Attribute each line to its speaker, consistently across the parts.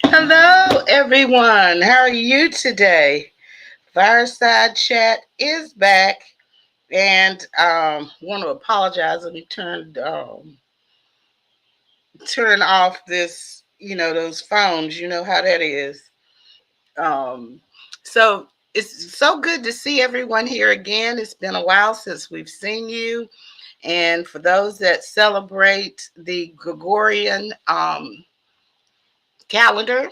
Speaker 1: Hello, everyone. How are you today? Fireside Chat is back, and want to apologize. Let me turn off this. Those phones. You know how that is. Um, so it's so good to see everyone here again. It's been a while since we've seen you, and for those that celebrate the Gregorian calendar.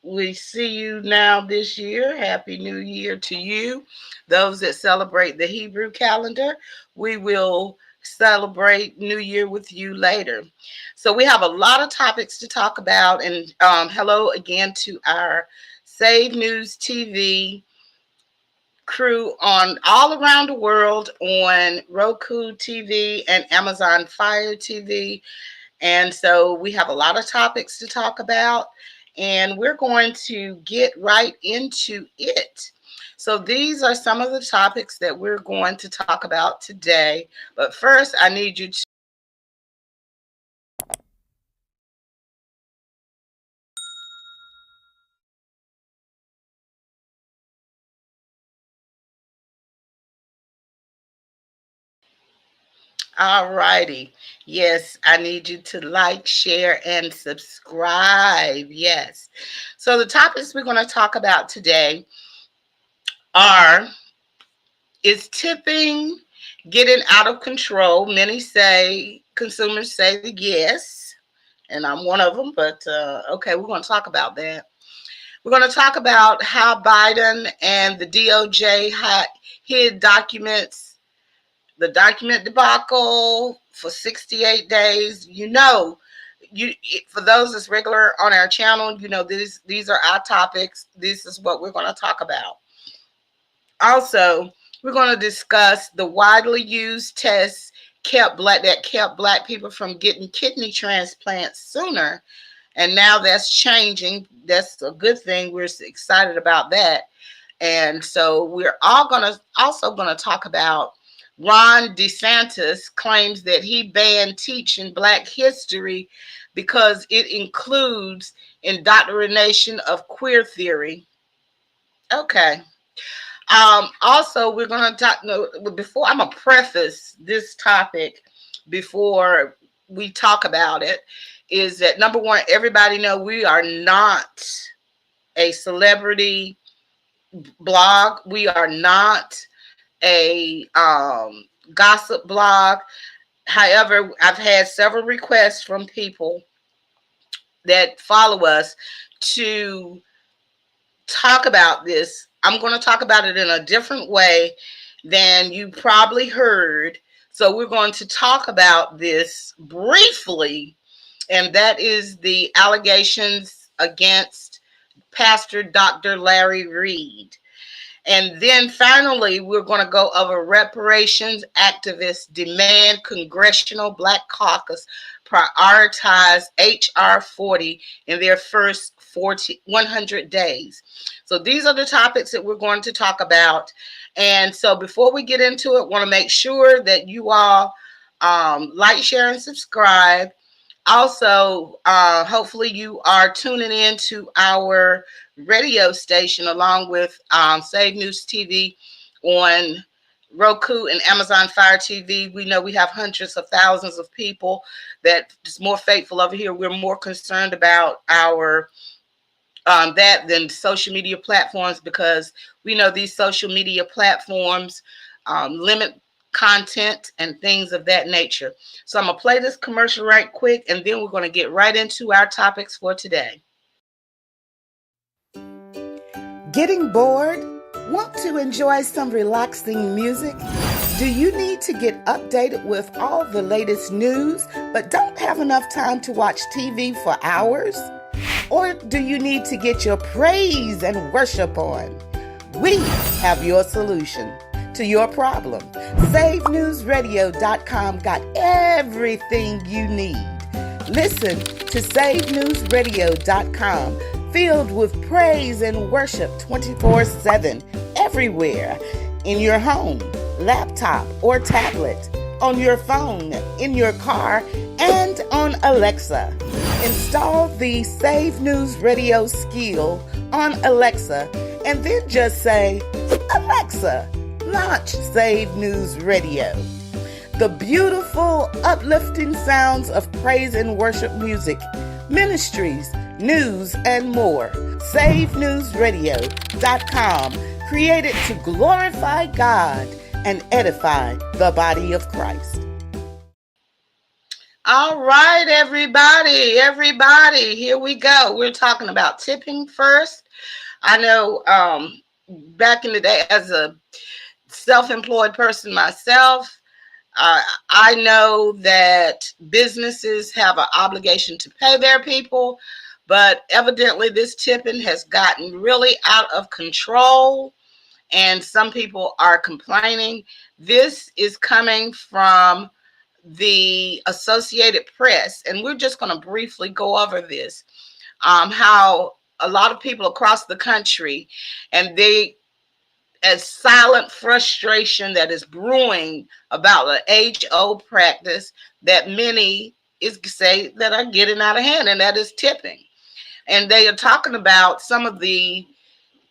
Speaker 1: We see you now this year. Happy New Year to you. Those that celebrate the Hebrew calendar, we will celebrate New Year with you later. So we have a lot of topics to talk about. And hello again to our Save News TV crew on all around the world on Roku TV and Amazon Fire TV. And so we have a lot of topics to talk about, and we're going to get right into it. So these are some of the topics that we're going to talk about today. But first, I need you to. All righty. Yes, I need you to like, share, and subscribe. Yes. So the topics we're going to talk about today are: is tipping getting out of control? Many say, consumers say yes, and I'm one of them, but okay, we're going to talk about that. We're going to talk about how Biden and the DOJ hid documents, the document debacle for 68 days. For those that's regular on our channel, these are our topics. This is what we're going to talk about. Also, we're going to discuss the widely used tests that kept Black people from getting kidney transplants sooner, and now that's changing. That's a good thing. We're excited about that. And so we're also going to talk about Ron DeSantis claims that he banned teaching Black history because it includes indoctrination of queer theory. Okay. Also, we're going to talk. No, before I'm gonna preface this topic before we talk about it, is that number one, everybody know we are not a celebrity blog. We are not a gossip blog. However, I've had several requests from people that follow us to talk about this. I'm going to talk about it in a different way than you probably heard. So we're going to talk about this briefly, and that is the allegations against Pastor Dr. Larry Reid. And then finally, we're going to go over reparations activists demand Congressional Black Caucus prioritize HR 40 in their first 100 days. So these are the topics that we're going to talk about. And so before we get into it, want to make sure that you all like, share, and subscribe. Also, hopefully you are tuning in to our radio station along with Save News TV on Roku and Amazon Fire TV. We know we have hundreds of thousands of people that is more faithful over here. We're more concerned about our that than social media platforms, because we know these social media platforms limit content and things of that nature. So I'm going to play this commercial right quick, and then we're going to get right into our topics for today.
Speaker 2: Getting bored? Want to enjoy some relaxing music? Do you need to get updated with all the latest news, but don't have enough time to watch TV for hours? Or do you need to get your praise and worship on? We have your solution to your problem. SaveNewsRadio.com got everything you need. Listen to SaveNewsRadio.com, filled with praise and worship 24/7, everywhere, in your home, laptop, or tablet, on your phone, in your car, and on Alexa. Install the Save News Radio skill on Alexa and then just say, Alexa, launch Save News Radio. The beautiful, uplifting sounds of praise and worship music, ministries, news, and more. SaveNewsRadio.com, created to glorify God and edify the body of Christ.
Speaker 1: All right, everybody, here we go. We're talking about tipping first. I know back in the day, as a self-employed person myself, I know that businesses have an obligation to pay their people, but evidently this tipping has gotten really out of control, and some people are complaining. This is coming from the Associated Press, and we're just going to briefly go over this, how a lot of people across the country, and they, as silent frustration that is brewing about an age-old practice that many say that are getting out of hand, and that is tipping. And they are talking about some of the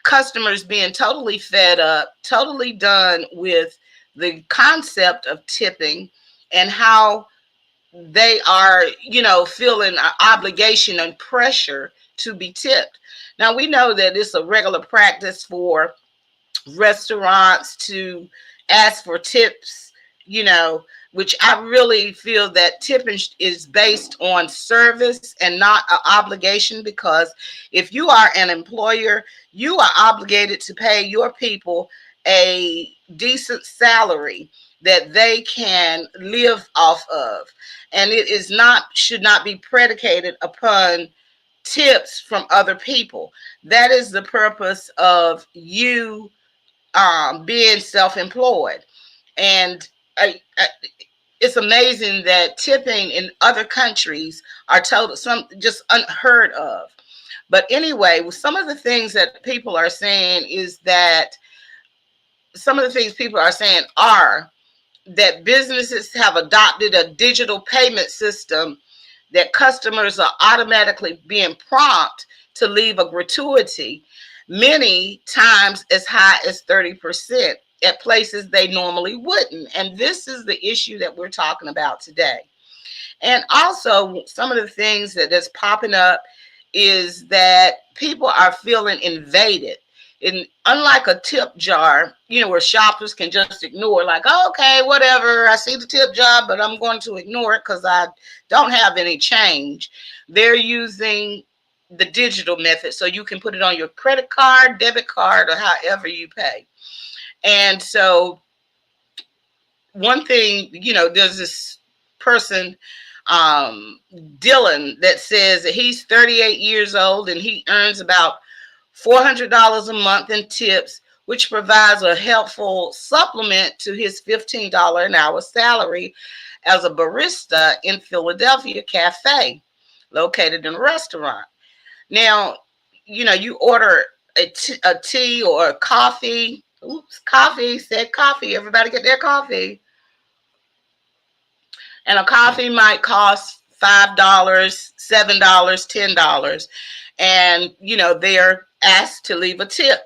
Speaker 1: customers being totally fed up, totally done with the concept of tipping, and how they are, feeling an obligation and pressure to be tipped. Now, we know that it's a regular practice for restaurants to ask for tips, which I really feel that tipping is based on service and not an obligation, because if you are an employer, you are obligated to pay your people a decent salary that they can live off of. And it should not be predicated upon tips from other people. That is the purpose of you being self-employed. And it's amazing that tipping in other countries are some just unheard of. But anyway, some of the things that people are saying are that businesses have adopted a digital payment system that customers are automatically being prompted to leave a gratuity, many times as high as 30% at places they normally wouldn't. And this is the issue that we're talking about today. And also, some of the things that's popping up is that people are feeling invaded. And unlike a tip jar, where shoppers can just ignore, like, oh, okay, whatever, I see the tip jar, but I'm going to ignore it because I don't have any change. They're using the digital method, so you can put it on your credit card, debit card, or however you pay. And so one thing, there's this person, Dylan, that says that he's 38 years old and he earns about $400 a month in tips, which provides a helpful supplement to his $15 an hour salary as a barista in Philadelphia cafe located in a restaurant. Now, you order a tea or a coffee. Oops, coffee, said coffee. Everybody get their coffee. And a coffee might cost $5, $7, $10. And, they're asked to leave a tip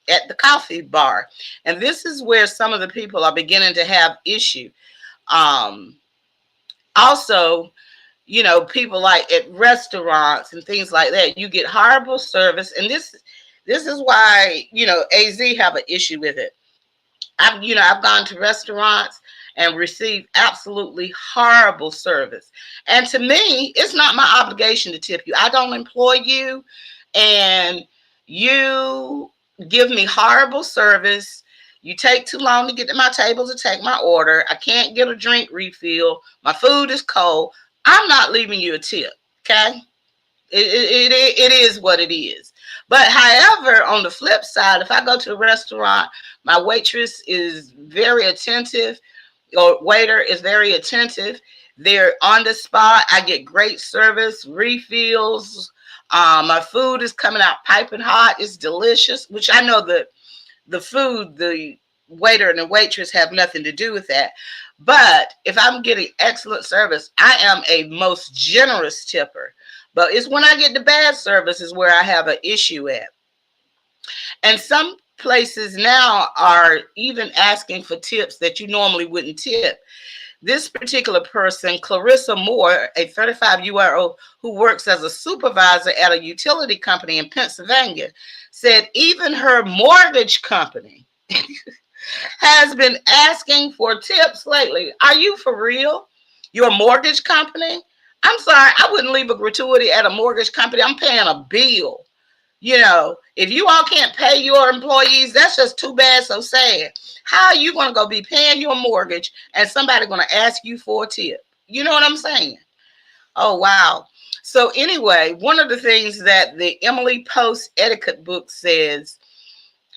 Speaker 1: at the coffee bar. And this is where some of the people are beginning to have issue. Also, people like at restaurants and things like that, you get horrible service. And this is why, AZ have an issue with it. I've gone to restaurants and received absolutely horrible service. And to me, it's not my obligation to tip you. I don't employ you, and you give me horrible service. You take too long to get to my table to take my order. I can't get a drink refill. My food is cold. I'm not leaving you a tip, okay? It is what it is. But however, on the flip side, if I go to a restaurant, my waitress is very attentive, or waiter is very attentive. They're on the spot. I get great service, refills. My food is coming out piping hot. It's delicious, which I know that the food, the waiter and the waitress have nothing to do with that. But if I'm getting excellent service, I am a most generous tipper. But it's when I get the bad service is where I have an issue at. And some places now are even asking for tips that you normally wouldn't tip. This particular person, Clarissa Moore, a 35-year-old who works as a supervisor at a utility company in Pennsylvania, said even her mortgage company has been asking for tips lately. Are you for real? Your mortgage company? I'm sorry, I wouldn't leave a gratuity at a mortgage company. I'm paying a bill. If you all can't pay your employees, that's just too bad, so sad. How are you going to go be paying your mortgage and somebody going to ask you for a tip? You know what I'm saying? Oh, wow. So anyway, one of the things that the Emily Post etiquette book says,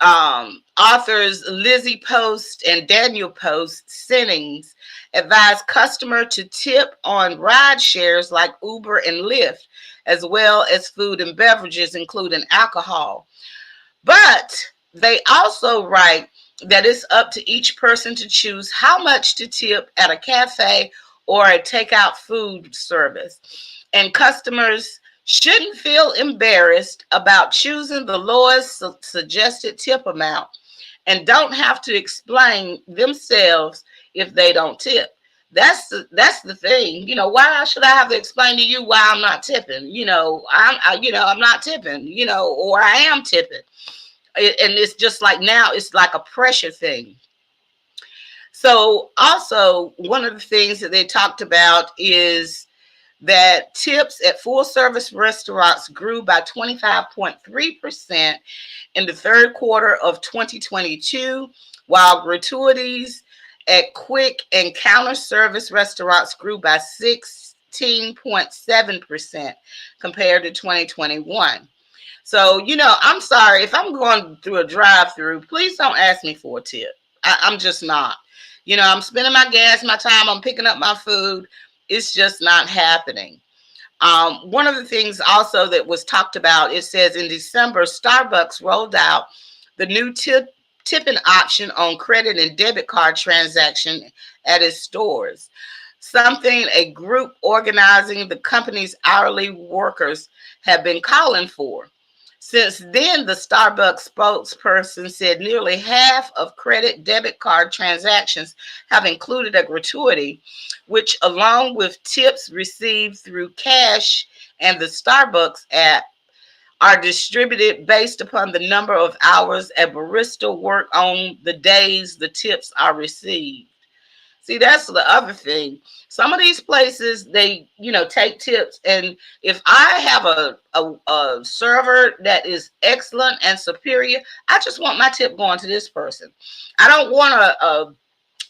Speaker 1: authors Lizzie Post and Daniel Post Sinnings advise customer to tip on ride shares like Uber and Lyft, as well as food and beverages, including alcohol. But they also write that it's up to each person to choose how much to tip at a cafe or a takeout food service. And customers shouldn't feel embarrassed about choosing the lowest suggested tip amount and don't have to explain themselves if they don't tip. That's the thing. Why should I have to explain to you why I'm not tipping? I'm not tipping, or I am tipping. And it's just like now it's like a pressure thing. So also one of the things that they talked about is that tips at full service restaurants grew by 25.3% in the third quarter of 2022, while gratuities at quick and counter service restaurants grew by 16.7% compared to 2021. So, I'm sorry if I'm going through a drive-through, please don't ask me for a tip. I'm just not. I'm spending my gas, my time, I'm picking up my food. It's just not happening. One of the things also that was talked about, it says in December, Starbucks rolled out the new tipping option on credit and debit card transaction at its stores, something a group organizing the company's hourly workers have been calling for. Since then, the Starbucks spokesperson said nearly half of credit debit card transactions have included a gratuity, which, along with tips received through cash and the Starbucks app, are distributed based upon the number of hours a barista work on the days the tips are received. See, that's the other thing. Some of these places, they, take tips. And if I have a server that is excellent and superior, I just want my tip going to this person. I don't want a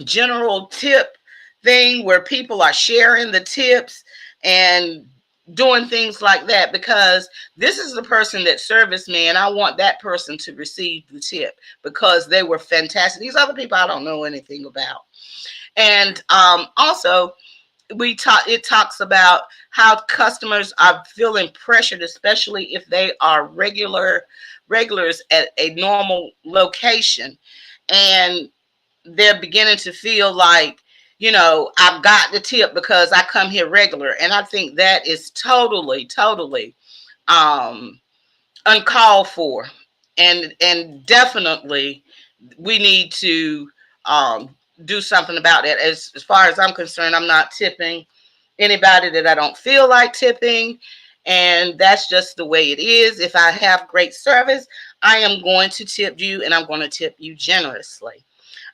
Speaker 1: general tip thing where people are sharing the tips and doing things like that, because this is the person that serviced me and I want that person to receive the tip because they were fantastic. These other people I don't know anything about. And also, it talks about how customers are feeling pressured, especially if they are regulars at a normal location, and they're beginning to feel like, I've got the tip because I come here regular. And I think that is totally um, uncalled for, and definitely we need to do something about that. As far as I'm concerned, I'm not tipping anybody that I don't feel like tipping, and that's just the way it is. If I have great service, I am going to tip you, and I'm going to tip you generously.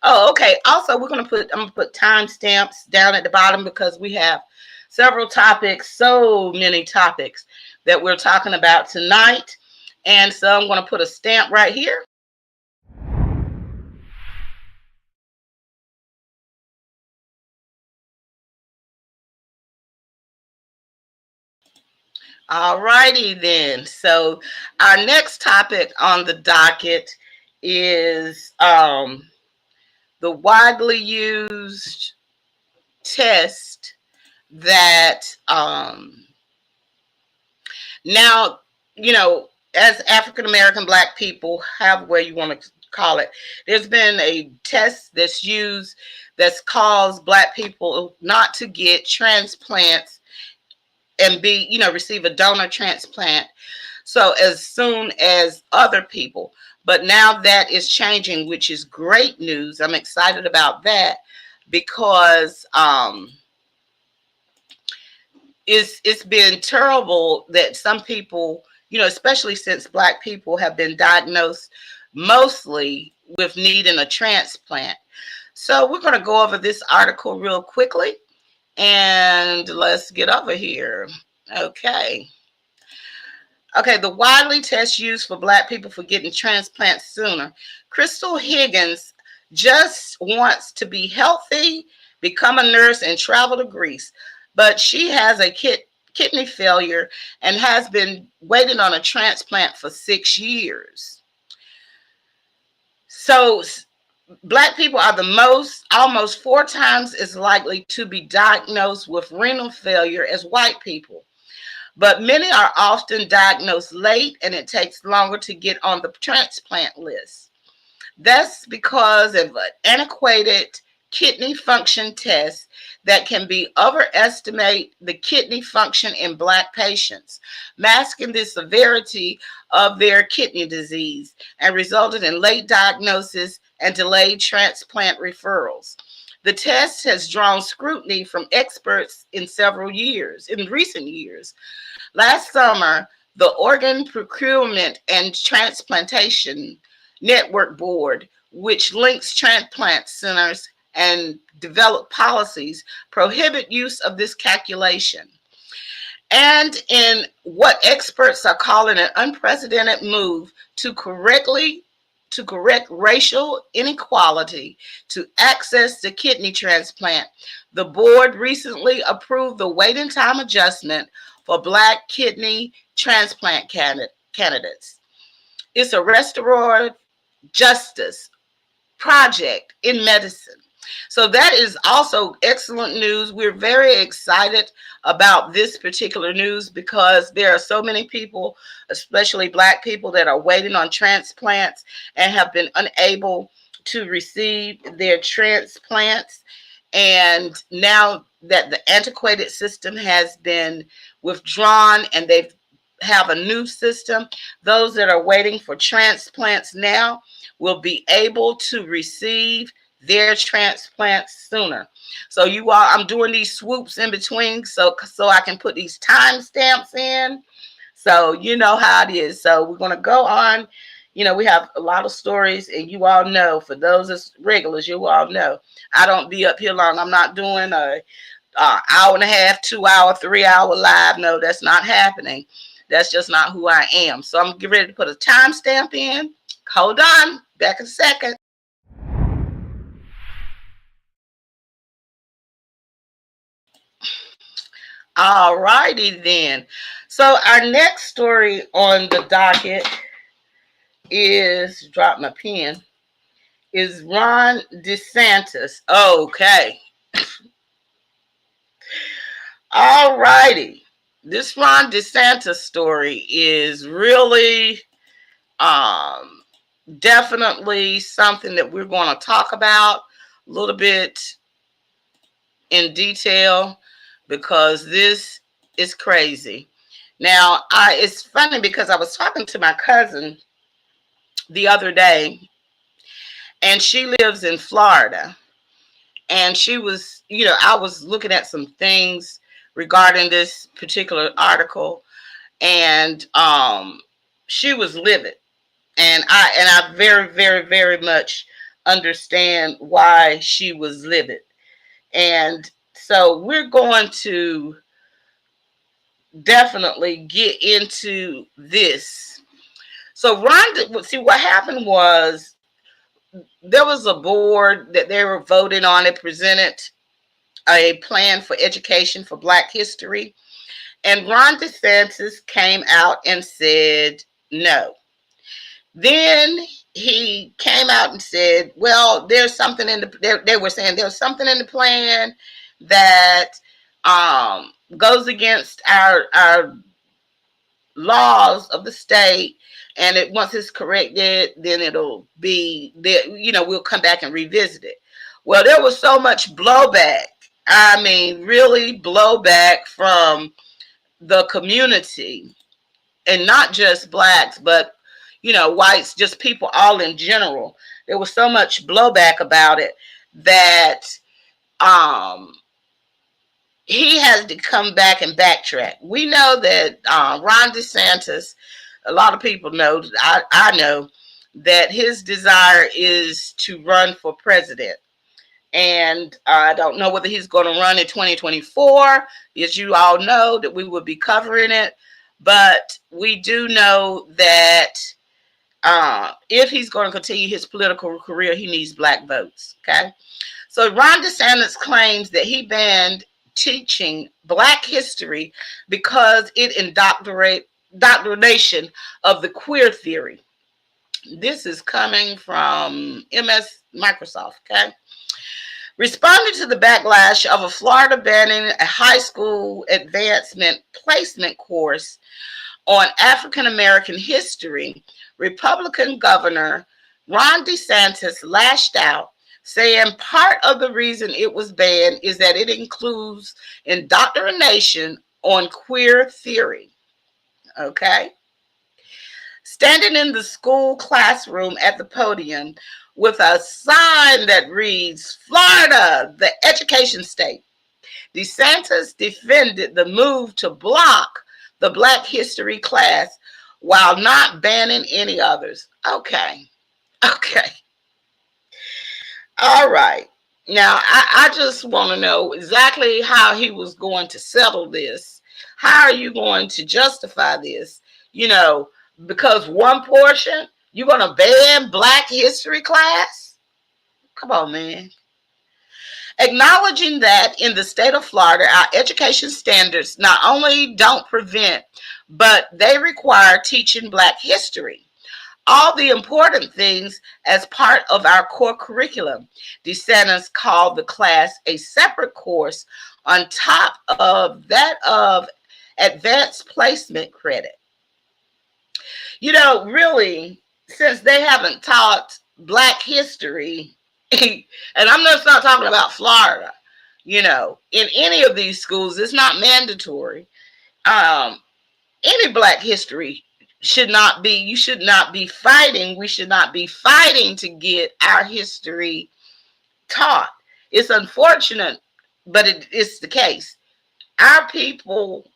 Speaker 1: Oh, okay. Also, I'm gonna put timestamps down at the bottom because we have several topics, so many topics that we're talking about tonight. And so I'm going to put a stamp right here. All righty then. So our next topic on the docket is the widely used test that now, as African American Black people, however you want to call it, there's been a test that's used that's caused Black people not to get transplants and be, receive a donor transplant. So as soon as other people, but now that is changing, which is great news. I'm excited about that because it's been terrible that some people, especially since Black people have been diagnosed mostly with needing a transplant. So we're going to go over this article real quickly and let's get over here. Okay. Okay, the widely test used for Black people for getting transplants sooner. Crystal Higgins just wants to be healthy, become a nurse, and travel to Greece. But she has a kidney failure and has been waiting on a transplant for 6 years. So Black people are almost 4 times as likely to be diagnosed with renal failure as white people. But many are often diagnosed late and it takes longer to get on the transplant list. That's because of an antiquated kidney function test that can be overestimate the kidney function in Black patients, masking the severity of their kidney disease and resulted in late diagnosis and delayed transplant referrals. The test has drawn scrutiny from experts in recent years. Last summer, the Organ Procurement and Transplantation Network Board, which links transplant centers and develop policies, prohibit use of this calculation. And in what experts are calling an unprecedented move to correct racial inequality to access the kidney transplant, the board recently approved the waiting time adjustment for Black kidney transplant candidates. It's a restorative justice project in medicine. So that is also excellent news. We're very excited about this particular news because there are so many people, especially Black people, that are waiting on transplants and have been unable to receive their transplants. And now that the antiquated system has been withdrawn and they have a new system, those that are waiting for transplants now will be able to receive their transplants sooner. So you all, I'm doing these swoops in between so I can put these timestamps in. So you know how it is. So we're going to go on. We have a lot of stories, and you all know, for those that's regulars, you all know, I don't be up here long. I'm not doing a hour and a half, 2 hour, 3 hour live. No, that's not happening. That's just not who I am. So I'm getting ready to put a timestamp in. Hold on, back in a second. All righty then. So our next story on the docket is, drop my pen, is Ron DeSantis. Okay. All righty. This Ron DeSantis story is really definitely something that we're going to talk about a little bit in detail because this is crazy. Now, it's funny because I was talking to my cousin the other day, and she lives in Florida. And she was, I was looking at some things regarding this particular article, and she was livid. And I very, very, very much understand why she was livid. And so we're going to definitely get into this. So Ron, see, what happened was there was a board that they were voting on. It presented a plan for education for Black history. And Ron DeSantis came out and said no. Then he came out and said, well, there's something in they were saying there's something in the plan that goes against our laws of the state, and once it's corrected, then it'll be there, we'll come back and revisit it. Well, there was so much blowback. I mean, really blowback from the community, and not just blacks, but whites, just people all in general. There was so much blowback about it that um, he has to come back and backtrack. We know that Ron DeSantis, a lot of people know, I know, that his desire is to run for president. And I don't know whether he's going to run in 2024. As you all know, that we will be covering it. But we do know that if he's going to continue his political career, he needs black votes. Okay. So Ron DeSantis claims that he banned teaching black history because it indoctrination of the queer theory. This is coming from MS Microsoft. Okay. Responding to the backlash of a Florida banning a high school advancement placement course on African American history, Republican Governor Ron DeSantis lashed out, saying part of the reason it was banned is that it includes indoctrination on queer theory. Okay? Standing in the school classroom at the podium with a sign that reads, Florida, the education state, DeSantis defended the move to block the Black History class while not banning any others. Okay. All right. Now, I just want to know exactly how he was going to settle this. How are you going to justify this? Because one portion, you're going to ban Black History class? Come on, man. Acknowledging that in the state of Florida, our education standards not only don't prevent, but they require teaching Black history, all the important things as part of our core curriculum. DeSantis called the class a separate course on top of that of advanced placement credit. Really, since they haven't taught Black history, and I'm just not talking about Florida, in any of these schools, it's not mandatory. Any Black history should not be, we should not be fighting to get our history taught. It's unfortunate, but it's the case. Our people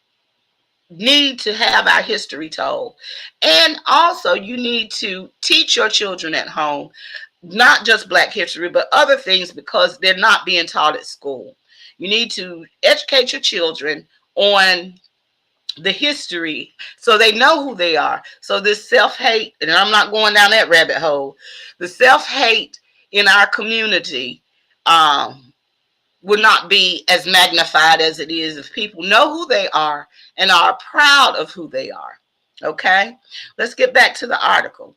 Speaker 1: need to have our history told. And also, you need to teach your children at home, not just Black history, but other things, because they're not being taught at school. You need to educate your children on the history so they know who they are. So this self-hate, and I'm not going down that rabbit hole, the self-hate in our community would not be as magnified as it is if people know who they are and are proud of who they are. Okay, let's get back to the article.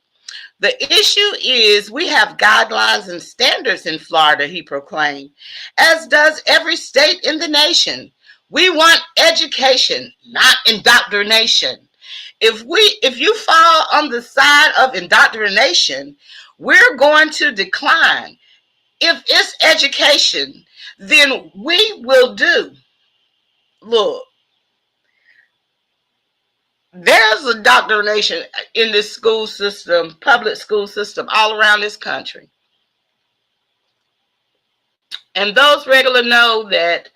Speaker 1: The issue is we have guidelines and standards in Florida, he proclaimed, as does every state in the nation. We want education, not indoctrination. If you fall on the side of indoctrination, we're going to decline. If it's education, then we will do. Look, there's indoctrination in this school system, public school system, all around this country. And those regular know that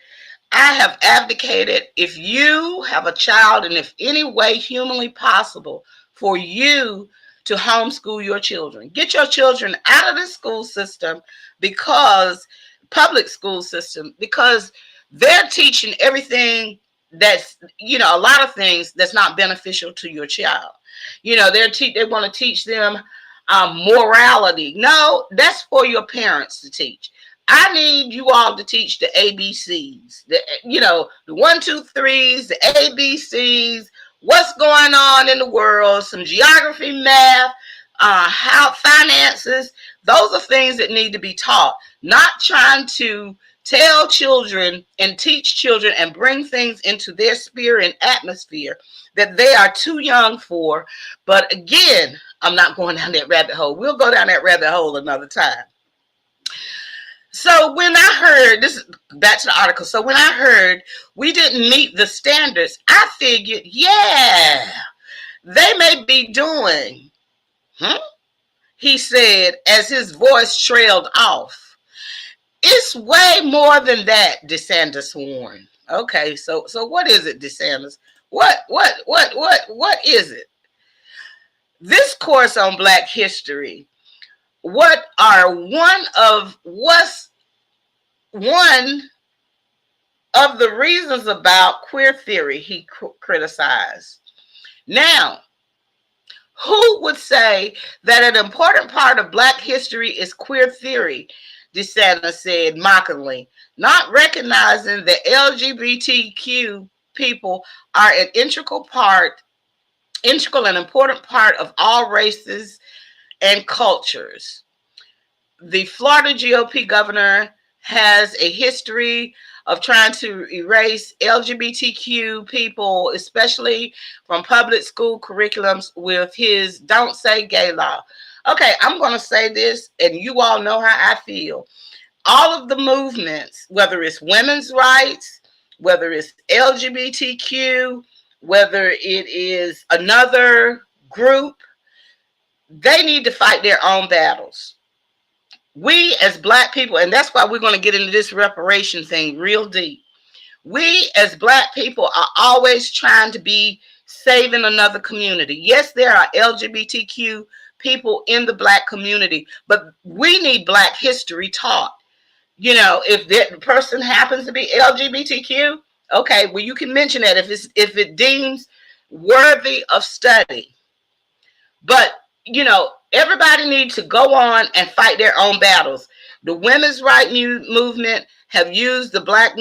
Speaker 1: I have advocated, if you have a child and if any way humanly possible for you to homeschool your children, get your children out of the school system, because public school system, because they're teaching everything that's, a lot of things that's not beneficial to your child. They want to teach them morality. No, that's for your parents to teach. I need you all to teach the ABCs, the 1, 2, 3s, the ABCs, what's going on in the world, some geography, math, how finances. Those are things that need to be taught, not trying to tell children and teach children and bring things into their sphere and atmosphere that they are too young for. But again, I'm not going down that rabbit hole. We'll go down that rabbit hole another time. So when I heard this, back to the article. So when I heard we didn't meet the standards, I figured, yeah, they may be doing. Hmm? He said as his voice trailed off. It's way more than that, DeSantis warned. Okay, so what is it, DeSantis? What is it? This course on Black history. What are one of the reasons about queer theory he criticized? Now, who would say that an important part of Black history is queer theory? DeSantis said mockingly, not recognizing that LGBTQ people are an integral and important part of all races and cultures. The Florida GOP governor has a history of trying to erase LGBTQ people, especially from public school curriculums, with his Don't Say Gay law. Okay, I'm going to say this, and you all know how I feel. All of the movements, whether it's women's rights, whether it's LGBTQ, whether it is another group, they need to fight their own battles. We as Black people, and that's why we're going to get into this reparation thing real deep. We as Black people are always trying to be saving another community. Yes, there are LGBTQ people in the Black community, but we need Black history taught. You know, if that person happens to be LGBTQ, okay, well, you can mention that if it deems worthy of study. But, you know, everybody needs to go on and fight their own battles. The women's right movement have used the Black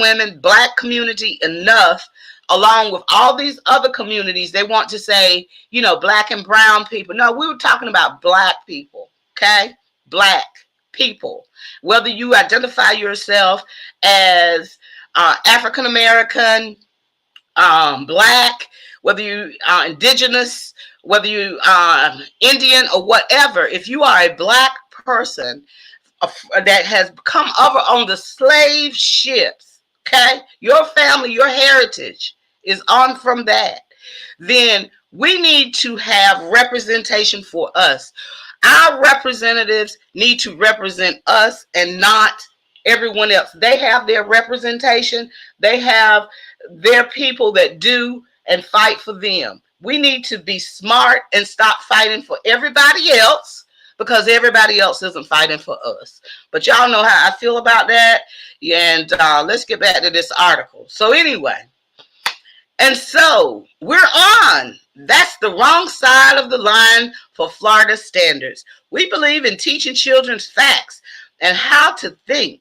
Speaker 1: community enough, along with all these other communities. They want to say, you know, Black and brown people. No, we were talking about Black people, okay? Black people. Whether you identify yourself as African American, Black, whether you are indigenous, whether you are Indian or whatever, if you are a Black person that has come over on the slave ships, okay, your family, your heritage is on from that, then we need to have representation for us. Our representatives need to represent us and not everyone else. They have their representation. They have their people that do and fight for them. We need to be smart and stop fighting for everybody else, because everybody else isn't fighting for us. But y'all know how I feel about that. And let's get back to this article. So anyway, and so we're on. That's the wrong side of the line for Florida standards. We believe in teaching children facts and how to think,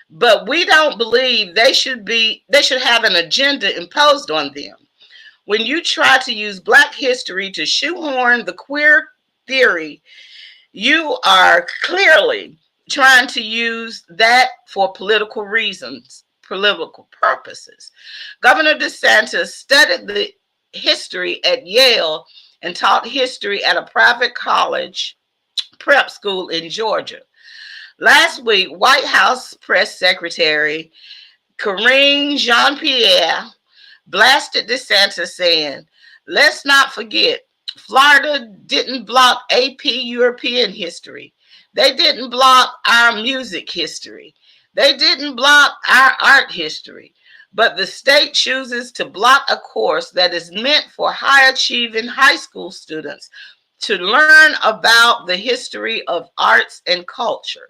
Speaker 1: but we don't believe they should have an agenda imposed on them. When you try to use Black history to shoehorn the queer theory, you are clearly trying to use that for political reasons, political purposes. Governor DeSantis studied the history at Yale and taught history at a private college prep school in Georgia. Last week, White House Press Secretary Karine Jean-Pierre blasted DeSantis, saying, let's not forget, Florida didn't block AP European history. They didn't block our music history. They didn't block our art history. But the state chooses to block a course that is meant for high achieving high school students to learn about the history of arts and culture.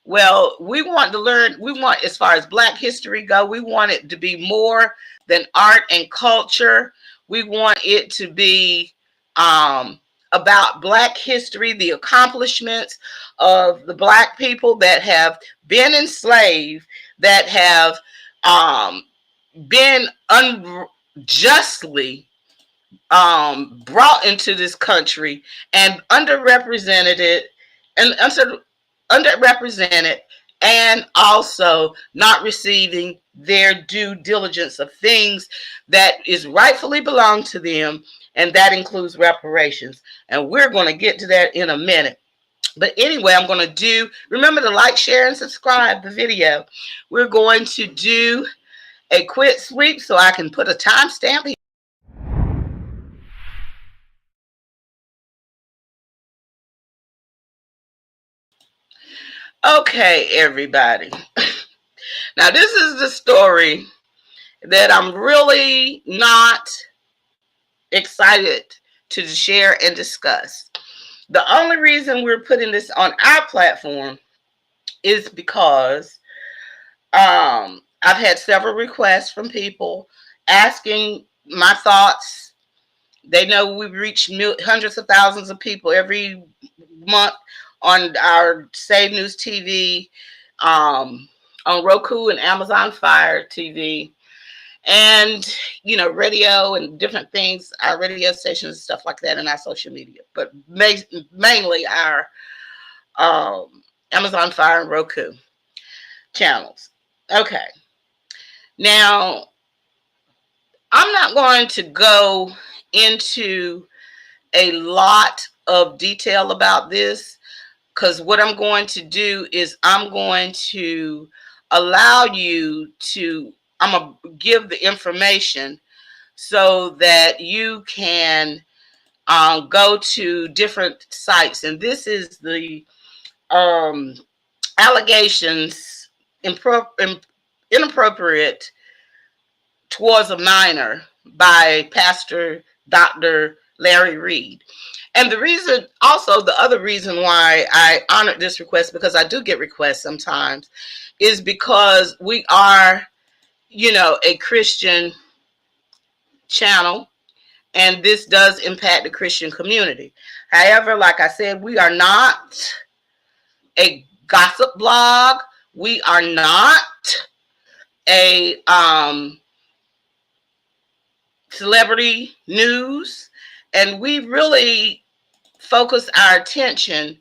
Speaker 1: Well, we want to learn, as far as Black history go, we want it to be more than art and culture. We want it to be about Black history, the accomplishments of the Black people that have been enslaved, that have been unjustly brought into this country and underrepresented and also not receiving their due diligence of things that is rightfully belong to them, and that includes reparations. And we're going to get to that in a minute. But anyway, I'm going to remember to like, share, and subscribe the video. We're going to do a quick sweep so I can put a timestamp here. Okay, everybody. Now, this is the story that I'm really not excited to share and discuss. The only reason we're putting this on our platform is because I've had several requests from people asking my thoughts. They know we reach hundreds of thousands of people every month on our Save News TV, on Roku and Amazon Fire TV, and radio and different things, our radio stations and stuff like that, and our social media. But mainly our Amazon Fire and Roku channels. Okay. Now, I'm not going to go into a lot of detail about this, because what I'm going to do is I'm going to allow you to, I'm going to give the information so that you can go to different sites. And this is the allegations inappropriate towards a minor by Pastor Dr. Larry Reid. And the other reason why I honored this request, because I do get requests sometimes, is because we are, a Christian channel, and this does impact the Christian community. However, like I said, we are not a gossip blog. We are not a celebrity news, and we really focus our attention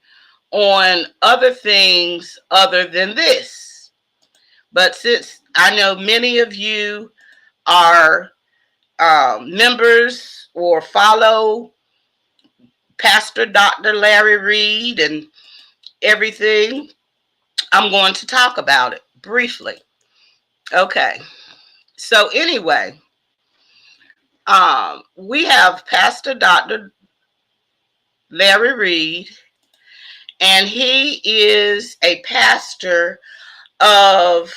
Speaker 1: on other things other than this. But since I know many of you are members or follow Pastor Dr. Larry Reid and everything, I'm going to talk about it briefly. Okay. So anyway, we have Pastor Dr. Larry Reid, and he is a pastor of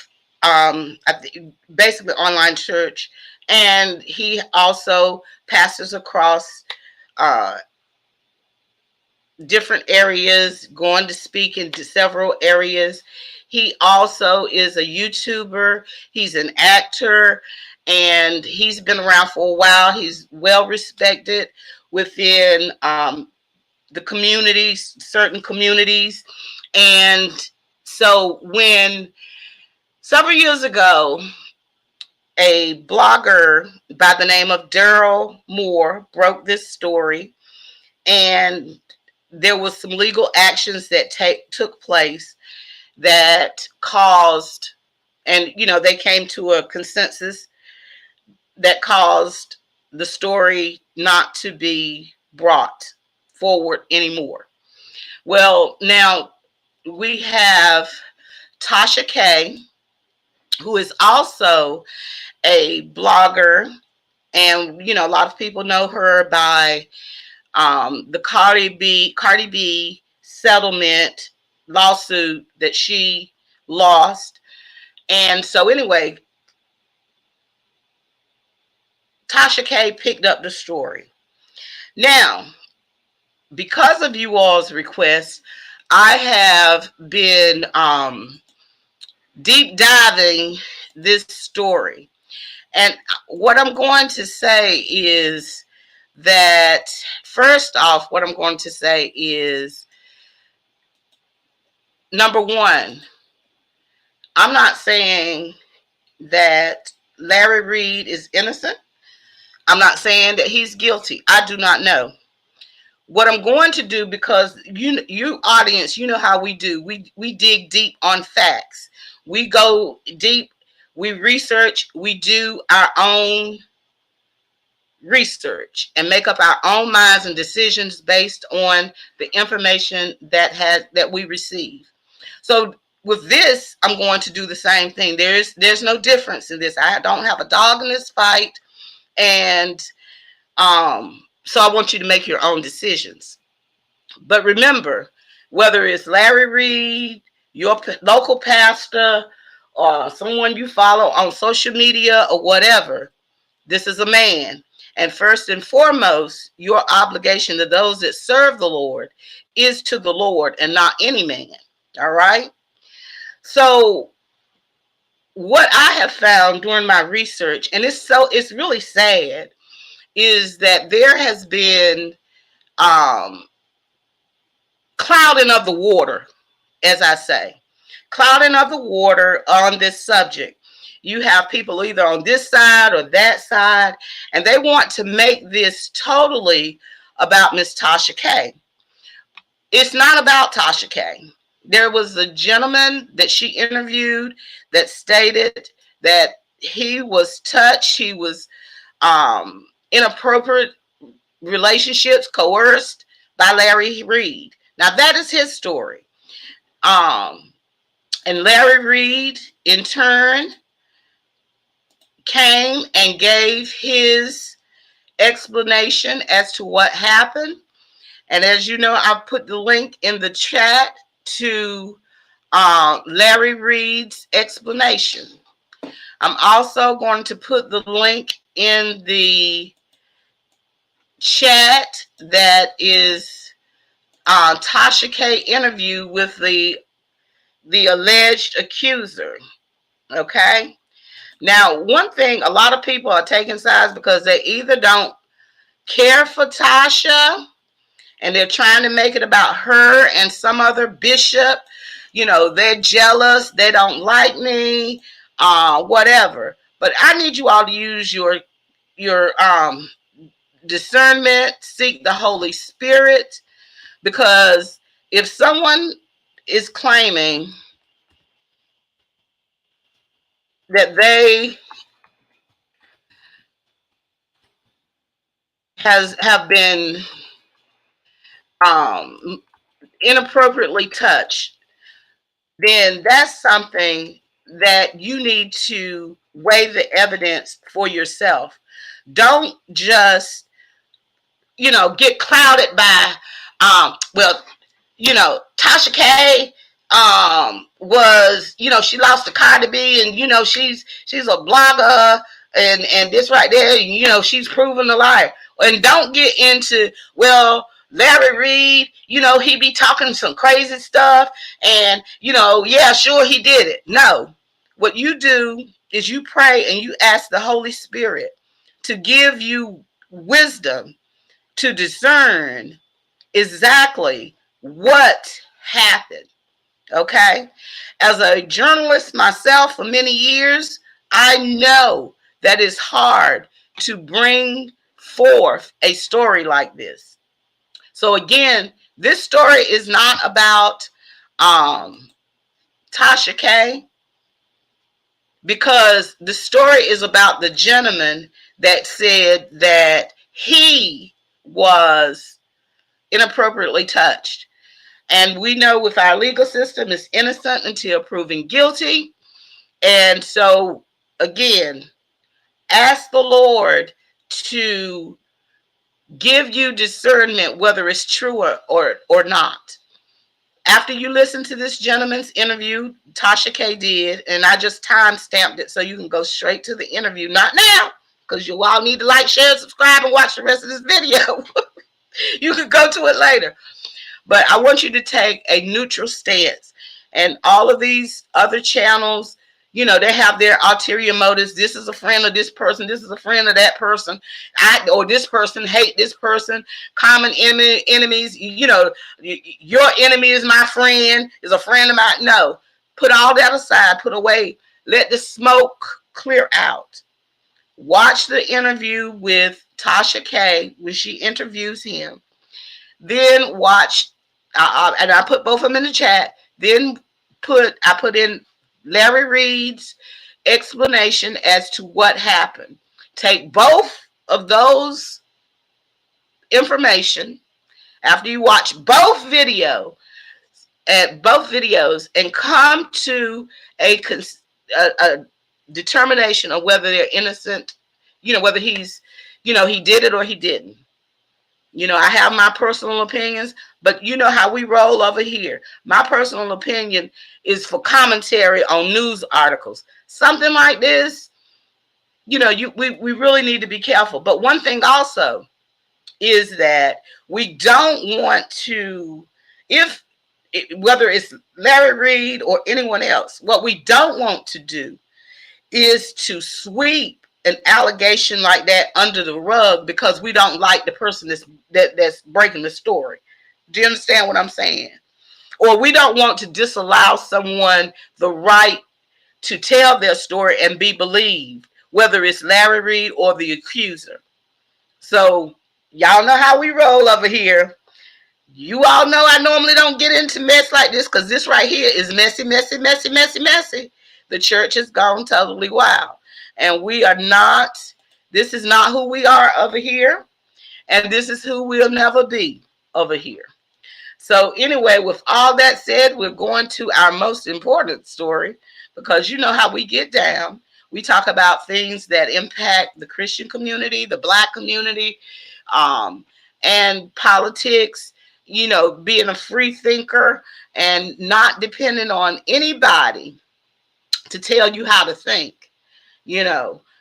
Speaker 1: basically online church, and he also pastors across different areas, going to speak into several areas. He also is a YouTuber. He's an actor, and he's been around for a while. He's well respected within the communities, certain communities. And so when several years ago, a blogger by the name of Daryl Moore broke this story, and there was some legal actions that took place that caused, and they came to a consensus that caused the story not to be brought forward anymore. Well, now we have Tasha K, who is also a blogger, and a lot of people know her by the Cardi B settlement lawsuit that she lost. And so anyway, Tasha K picked up the story. Now, because of you all's request, I have been deep diving this story. And what I'm going to say is that, first off, what I'm going to say is, number one, I'm not saying that Larry Reid is innocent. I'm not saying that he's guilty. I do not know. What I'm going to do, because you audience, you know how we do. We dig deep on facts. We go deep. We research. We do our own research and make up our own minds and decisions based on the information that we receive. So with this, I'm going to do the same thing. There's no difference in this. I don't have a dog in this fight, and so I want you to make your own decisions. But remember, whether it's Larry Reid, your local pastor, or someone you follow on social media or whatever, this is a man. And first and foremost, your obligation to those that serve the Lord is to the Lord and not any man. All right? So what I have found during my research, and it's really sad, is that there has been clouding of the water, as I say, clouding of the water on this subject. You have people either on this side or that side, and they want to make this totally about Miss Tasha K. It's not about Tasha K. There was a gentleman that she interviewed that stated that he was touched, he was inappropriate relationships coerced by Larry Reid. Now that is his story. And Larry Reid, in turn, came and gave his explanation as to what happened. And as you know, I put the link in the chat to Larry Reid's explanation. I'm also going to put the link in the chat that is Tasha K interview with the alleged accuser. Okay. Now, one thing, a lot of people are taking sides because they either don't care for Tasha and they're trying to make it about her and some other bishop. You know, they're jealous, they don't like me, whatever. But I need you all to use your discernment, seek the Holy Spirit, because if someone is claiming that they have been inappropriately touched, then that's something that you need to weigh the evidence for yourself. Don't just, get clouded by, well, Tasha K was, she lost to Cardi B, and she's a blogger, and this right there, she's proven a liar. And don't get into, well, Larry Reid, he be talking some crazy stuff, and yeah, sure he did it. No, what you do is you pray and you ask the Holy Spirit to give you wisdom to discern exactly what happened. Okay. As a journalist myself for many years, I know that it's hard to bring forth a story like this. So again, this story is not about Tasha K, because the story is about the gentleman that said that he was inappropriately touched. And we know with our legal system, it's innocent until proven guilty. And so, again, ask the Lord to give you discernment whether it's true or not. After you listen to this gentleman's interview, Tasha K did, and I just time stamped it so you can go straight to the interview. Not now, because you all need to like, share, subscribe, and watch the rest of this video. You can go to it later. But I want you to take a neutral stance. And all of these other channels, they have their ulterior motives. This is a friend of this person. This is a friend of that person. Or this person hate this person. Common enemies. Your enemy is my friend, is a friend of mine. No. Put all that aside. Put away. Let the smoke clear out. Watch the interview with Tasha K when she interviews him. Then watch, and I put both of them in the chat. Then I put in Larry Reid's explanation as to what happened. Take both of those information, after you watch both videos and come to a determination of whether they're innocent, whether he did it or he didn't. I have my personal opinions, but you know how we roll over here. My personal opinion is for commentary on news articles. Something like this, we really need to be careful. But one thing also is that we don't want to, whether it's Larry Reid or anyone else, what we don't want to do is to sweep an allegation like that under the rug because we don't like the person that's breaking the story. Do you understand what I'm saying? Or we don't want to disallow someone the right to tell their story and be believed, whether it's Larry Reid or the accuser. So y'all know how we roll over here. You all know I normally don't get into mess like this because this right here is messy, messy, messy, messy, messy. The church has gone totally wild. And this is not who we are over here. And this is who we'll never be over here. So anyway, with all that said, we're going to our most important story because you know how we get down. We talk about things that impact the Christian community, the Black community, and politics, being a free thinker and not depending on anybody to tell you how to think,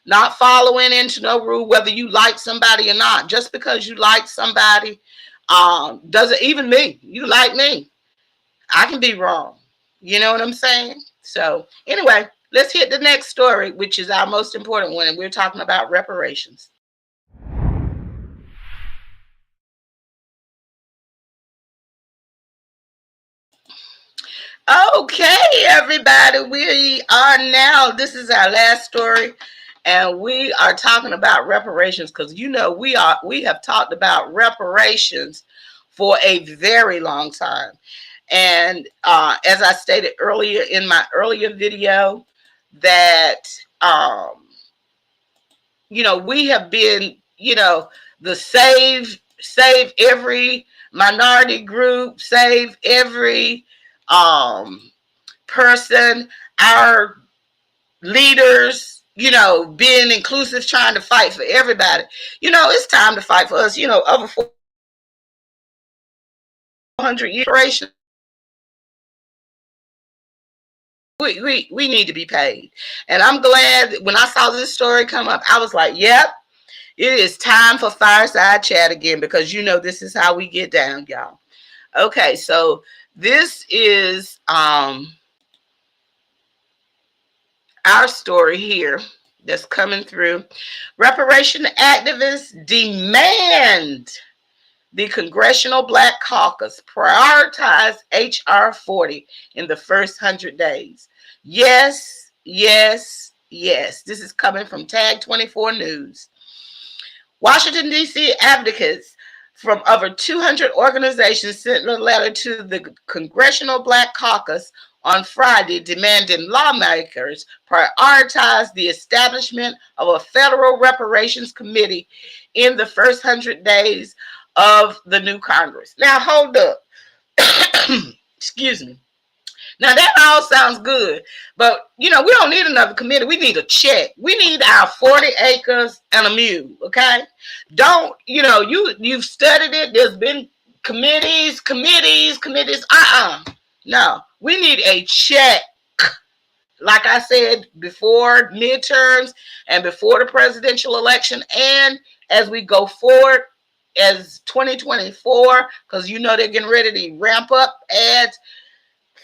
Speaker 1: not following into no rule, whether you like somebody or not. Just because you like somebody, doesn't, even me, you like me, I can be wrong. You know what I'm saying? So anyway, let's hit the next story, which is our most important one. And we're talking about reparations. Okay, everybody, this is our last story, and we are talking about reparations because we have talked about reparations for a very long time. And as I stated earlier in my earlier video, that we have been, the save every minority group, save every person, our leaders, being inclusive, trying to fight for everybody. It's time to fight for us. Over 400 years, we need to be paid. And I'm glad when I saw this story come up, I was like, yep, it is time for fireside chat again because this is how we get down, y'all. Okay, so this is our story here that's coming through. Reparation activists demand the Congressional Black Caucus prioritize H.R. 40 in the first 100 days. Yes, yes, yes. This is coming from Tag 24 News. Washington, D.C. advocates from over 200 organizations sent a letter to the Congressional Black Caucus on Friday demanding lawmakers prioritize the establishment of a federal reparations committee in the first 100 days of the new Congress. Now, hold up. Excuse me. Now, that all sounds good, but, we don't need another committee. We need a check. We need our 40 acres and a mule, okay? Don't, you've studied it. There's been committees. No, we need a check. Like I said, before midterms and before the presidential election, and as we go forward as 2024, because they're getting ready to ramp up ads.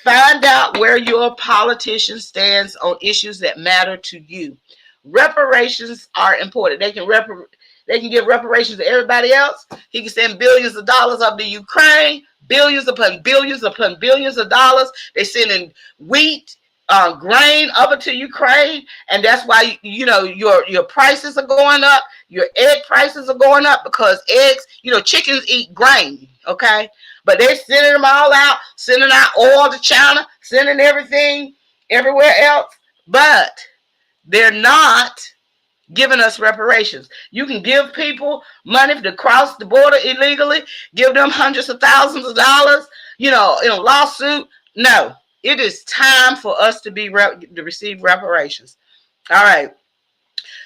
Speaker 1: Find out where your politician stands on issues that matter to you. Reparations are important. They can give reparations to everybody else. He can send billions of dollars up to Ukraine, billions upon billions upon billions of dollars. They're sending wheat, grain over to Ukraine, and that's why your prices are going up. Your egg prices are going up because eggs, chickens eat grain, okay? But they're sending them all out, sending out oil to China, sending everything everywhere else. But they're not giving us reparations. You can give people money to cross the border illegally, give them hundreds of thousands of dollars, in a lawsuit. No, it is time for us to receive reparations. All right.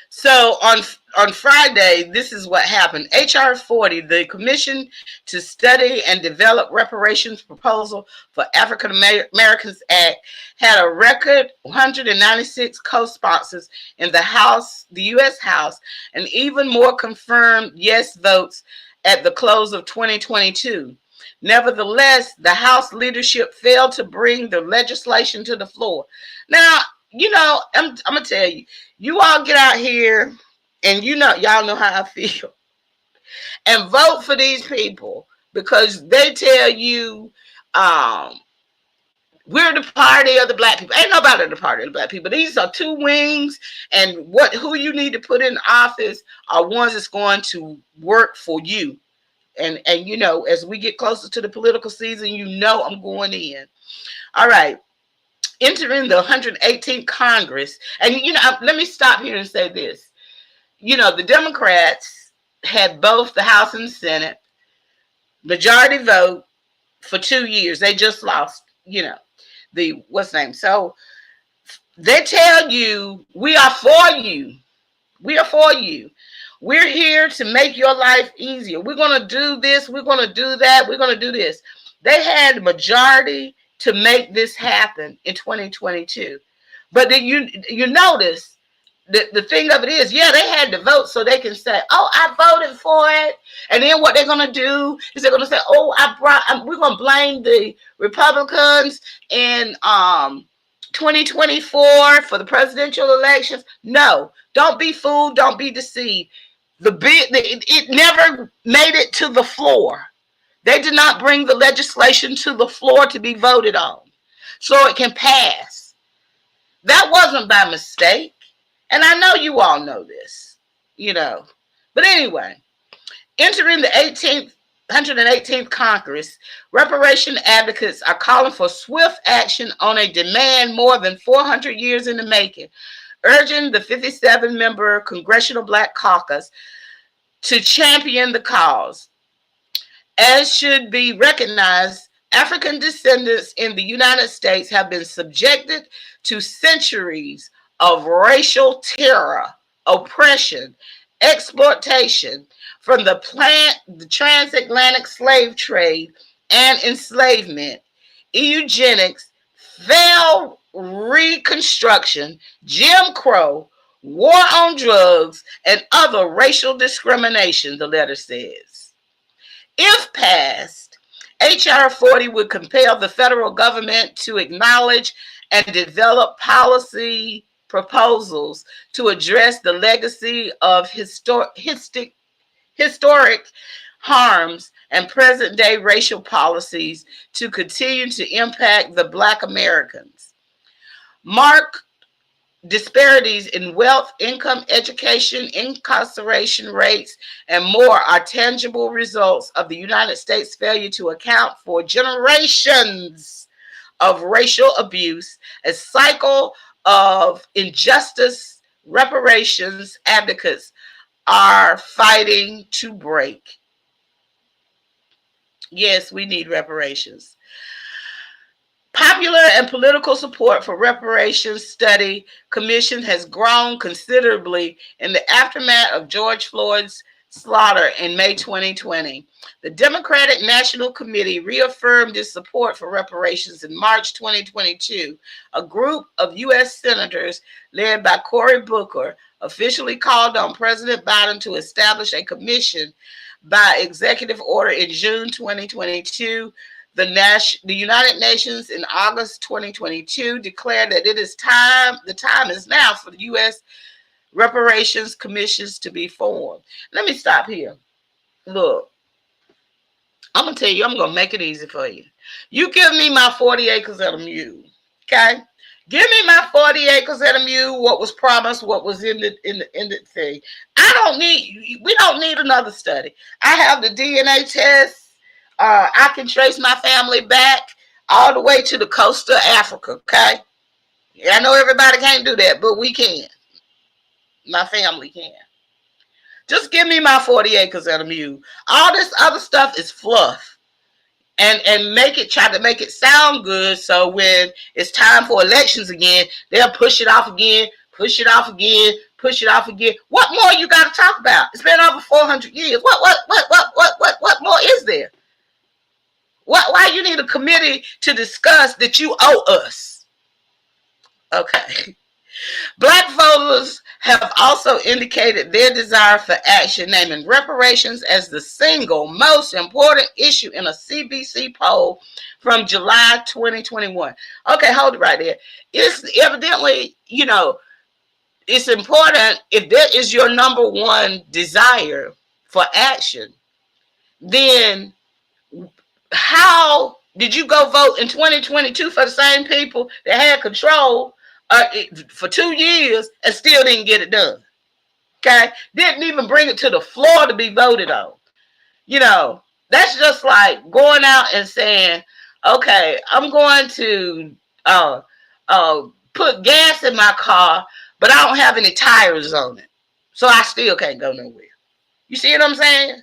Speaker 1: So on Friday, this is what happened. HR 40, the Commission to Study and Develop Reparations Proposal for African Americans Act, had a record 196 co-sponsors in the House, the U.S. House, and even more confirmed yes votes at the close of 2022. Nevertheless, the House leadership failed to bring the legislation to the floor. Now, I'm gonna tell you, you all get out here, and y'all know how I feel, and vote for these people because they tell you, we're the party of the black people. Ain't nobody the party of the black people. These are two wings, and who you need to put in office are ones that's going to work for you. And as we get closer to the political season, I'm going in. All right. Entering the 118th Congress. And, let me stop here and say this. The Democrats had both the House and the Senate, majority vote for 2 years. They just lost, what's the name? So they tell you, we are for you. We are for you. We're here to make your life easier. We're going to do this. We're going to do that. We're going to do this. They had the majority to make this happen in 2022. But then you notice the thing of it is, they had to vote so they can say, oh, I voted for it. And then what they're going to do is they're going to say, oh, we're going to blame the Republicans in 2024 for the presidential elections. No, don't be fooled. Don't be deceived. It never made it to the floor. They did not bring the legislation to the floor to be voted on so it can pass. That wasn't by mistake. And I know you all know this, But anyway, entering the 118th Congress, reparation advocates are calling for swift action on a demand more than 400 years in the making, urging the 57-member Congressional Black Caucus to champion the cause. As should be recognized, African descendants in the United States have been subjected to centuries of racial terror, oppression, exploitation from the Transatlantic Slave Trade and enslavement, eugenics, failed Reconstruction, Jim Crow, war on drugs, and other racial discrimination, the letter says. If passed, HR 40 would compel the federal government to acknowledge and develop policy proposals to address the legacy of historic harms and present-day racial policies to continue to impact the Black Americans. Mark disparities in wealth, income, education, incarceration rates, and more are tangible results of the United States' failure to account for generations of racial abuse, a cycle of injustice. Reparations advocates are fighting to break. Yes, we need reparations. Popular and political support for reparations study commission has grown considerably in the aftermath of George Floyd's slaughter in May 2020. The Democratic National Committee reaffirmed its support for reparations in March 2022. A group of U.S. senators led by Cory Booker officially called on President Biden to establish a commission by executive order in June 2022. The United Nations in August 2022 declared that the time is now for the U.S. reparations commissions to be formed. Let me stop here. Look, I'm going to tell you, I'm going to make it easy for you. You give me my 40 acres and a mule, okay? Give me my 40 acres and a mule, what was promised, what was in the thing. We don't need another study. I have the DNA test. I can trace my family back all the way to the coast of Africa, okay? I know everybody can't do that, but we can. My family can. Just give me my 40 acres and a mule. All this other stuff is fluff. And make it, try to make it sound good, so when it's time for elections again, they'll push it off again, push it off again, push it off again. What more you got to talk about? It's been over 400 years. What more is there? Why you need a committee to discuss that you owe us? Okay. Black voters have also indicated their desire for action, naming reparations as the single most important issue in a CBC poll from July 2021. Okay, hold it right there. It's evidently, it's important. If that is your number one desire for action, then how did you go vote in 2022 for the same people that had control for 2 years and still didn't get it done? Okay, didn't even bring it to the floor to be voted on. That's just like going out and saying, okay, I'm going to put gas in my car, but I don't have any tires on it, so I still can't go nowhere. You see what I'm saying?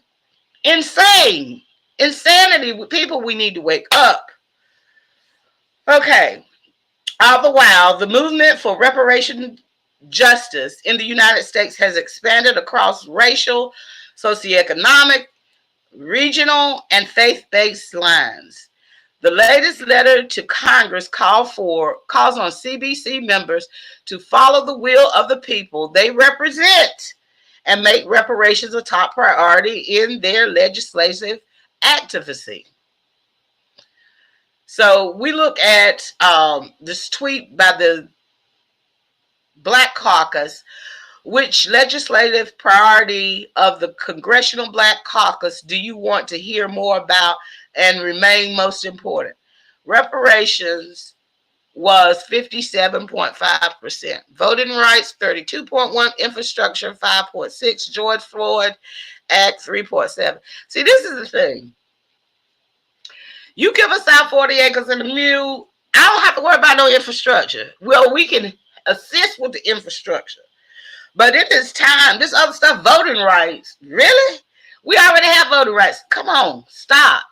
Speaker 1: Insane. Insanity. People, we need to wake up. Okay. All the while, the movement for reparation justice in the United States has expanded across racial, socioeconomic, regional, and faith-based lines. The latest letter to Congress calls on CBC members to follow the will of the people they represent and make reparations a top priority in their legislative advocacy. So we look at this tweet by the Black Caucus, which legislative priority of the Congressional Black Caucus do you want to hear more about and remain most important? Reparations was 57.5%. Voting rights, 32.1%. Infrastructure, 5.6%. George Floyd Act, 3.7%. See, this is the thing. You give us our 40 acres and a mule, I don't have to worry about no infrastructure. Well, we can assist with the infrastructure. But it is time. This other stuff, voting rights, really? We already have voting rights. Come on, stop.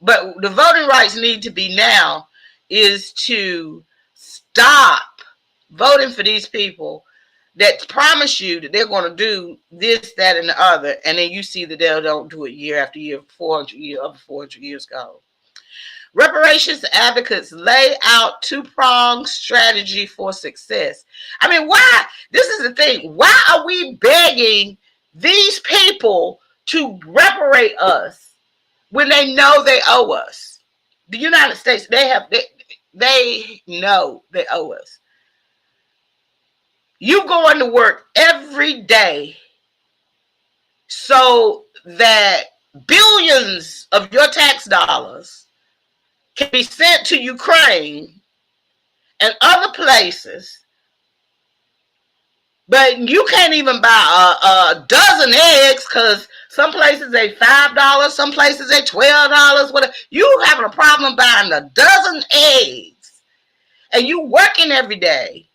Speaker 1: But the voting rights need to be now is to stop voting for these people that promise you that they're going to do this, that, and the other, and then you see that they don't do it year after year, 400 years ago. Reparations advocates lay out two-pronged strategy for success. I mean, why? This is the thing. Why are we begging these people to reparate us when they know they owe us? The United States, they know they owe us. You going to work every day so that billions of your tax dollars can be sent to Ukraine and other places, but you can't even buy a dozen eggs because some places they $5, some places they $12. Whatever. You having a problem buying a dozen eggs, and you working every day,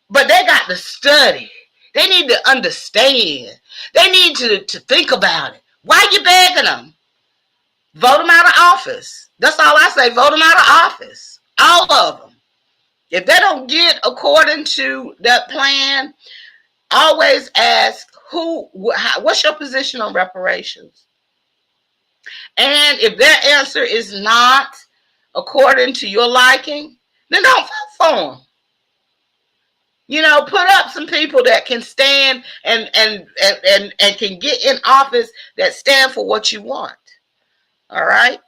Speaker 1: but they got to study. They need to understand. They need to think about it. Why you begging them? Vote them out of office. That's all I say. Vote them out of office. All of them. If they don't get according to that plan, always ask what's your position on reparations? And if their answer is not according to your liking, then don't vote for them. Put up some people that can stand and can get in office that stand for what you want. All right?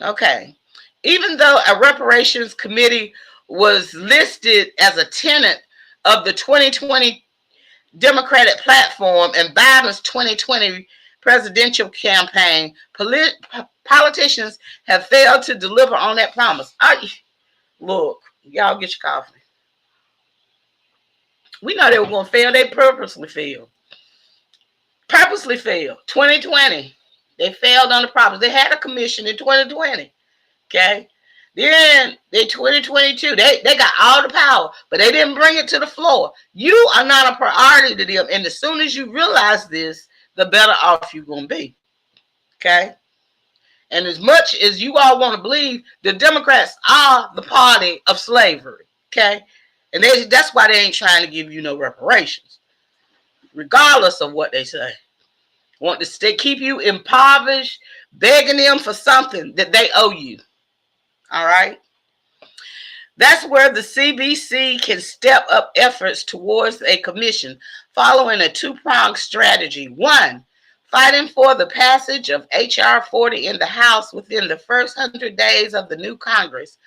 Speaker 1: Okay. Even though a reparations committee was listed as a tenet of the 2020 Democratic platform and Biden's 2020 presidential campaign, politicians have failed to deliver on that promise. Look, y'all get your coffee. We know they were going to fail. They purposely failed. 2020. They failed on the promise. They had a commission in 2020. Okay. Then they 2022, they got all the power, but they didn't bring it to the floor. You are not a priority to them. And as soon as you realize this, the better off you're gonna be. Okay? And as much as you all want to believe, the Democrats are the party of slavery. Okay? And that's why they ain't trying to give you no reparations, regardless of what they say. Want to keep you impoverished, begging them for something that they owe you. All right? That's where the CBC can step up efforts towards a commission following a two-pronged strategy. One, fighting for the passage of H.R. 40 in the House within the first 100 days of the new Congress,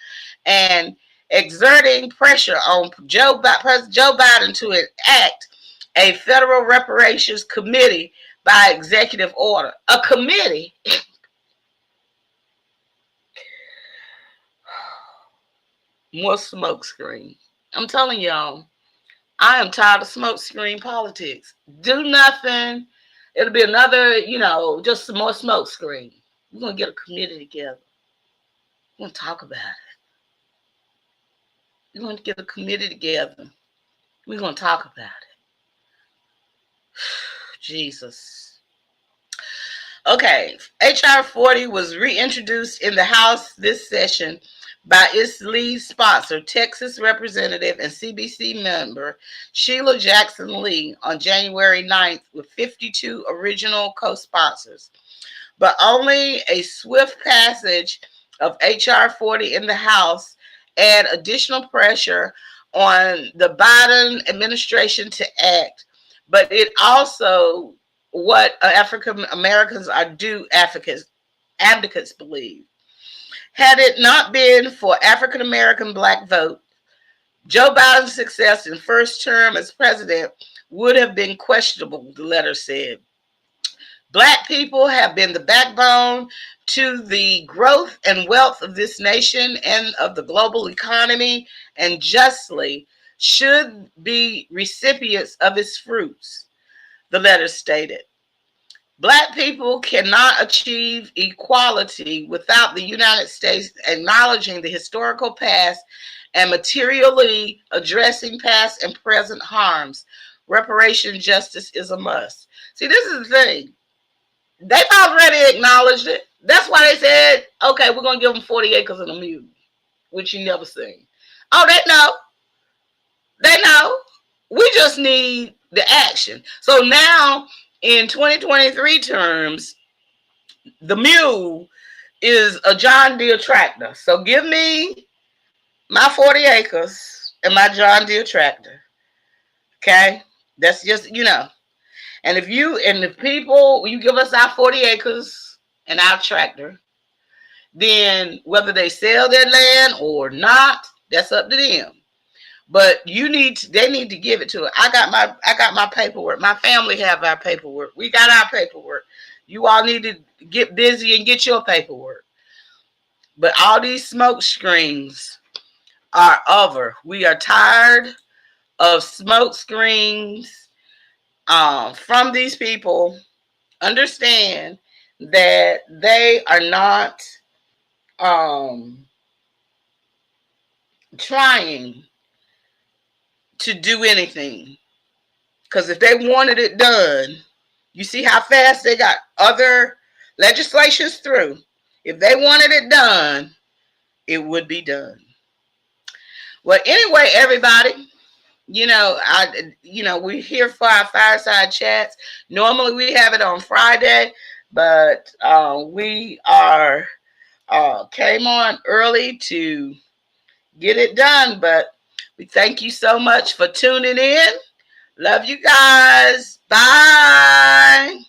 Speaker 1: and exerting pressure on President Joe Biden to enact a federal reparations committee by executive order. A committee? More smoke screen. I'm telling y'all, I am tired of smoke screen politics. Do nothing. It'll be another, just some more smoke screen. We're going to get a committee together. We're going to talk about it. We're going to get a committee together. We're going to talk about it. Jesus. Okay. H.R. 40 was reintroduced in the House this session by its lead sponsor, Texas Representative and CBC member Sheila Jackson Lee on January 9th with 52 original co-sponsors. But only a swift passage of H.R. 40 in the House add additional pressure on the Biden administration to act. But it also what African Americans are due advocates believe. Had it not been for African American black vote, Joe Biden's success in first term as president would have been questionable, the letter said. Black people have been the backbone to the growth and wealth of this nation and of the global economy, and justly should be recipients of its fruits, the letter stated. Black people cannot achieve equality without the United States acknowledging the historical past and materially addressing past and present harms. Reparation justice is a must. See, this is the thing. They've already acknowledged it. That's why they said, okay, we're going to give them 40 acres and a mule, which you never seen. Oh, they know. They know. We just need the action. So now, in 2023 terms, the mule is a John Deere tractor. So give me my 40 acres and my John Deere tractor. Okay? That's just, And if you give us our 40 acres and our tractor, then whether they sell their land or not, that's up to them. But they need to give it to us. I got my paperwork. My family have our paperwork. We got our paperwork. You all need to get busy and get your paperwork. But all these smoke screens are over. We are tired of smoke screens from these people. Understand that they are not trying to do anything. Because if they wanted it done, you see how fast they got other legislations through. If they wanted it done, it would be done. Well, anyway, everybody, we're here for our fireside chats. Normally we have it on Friday, but we came on early to get it done. But we thank you so much for tuning in. Love you guys. Bye.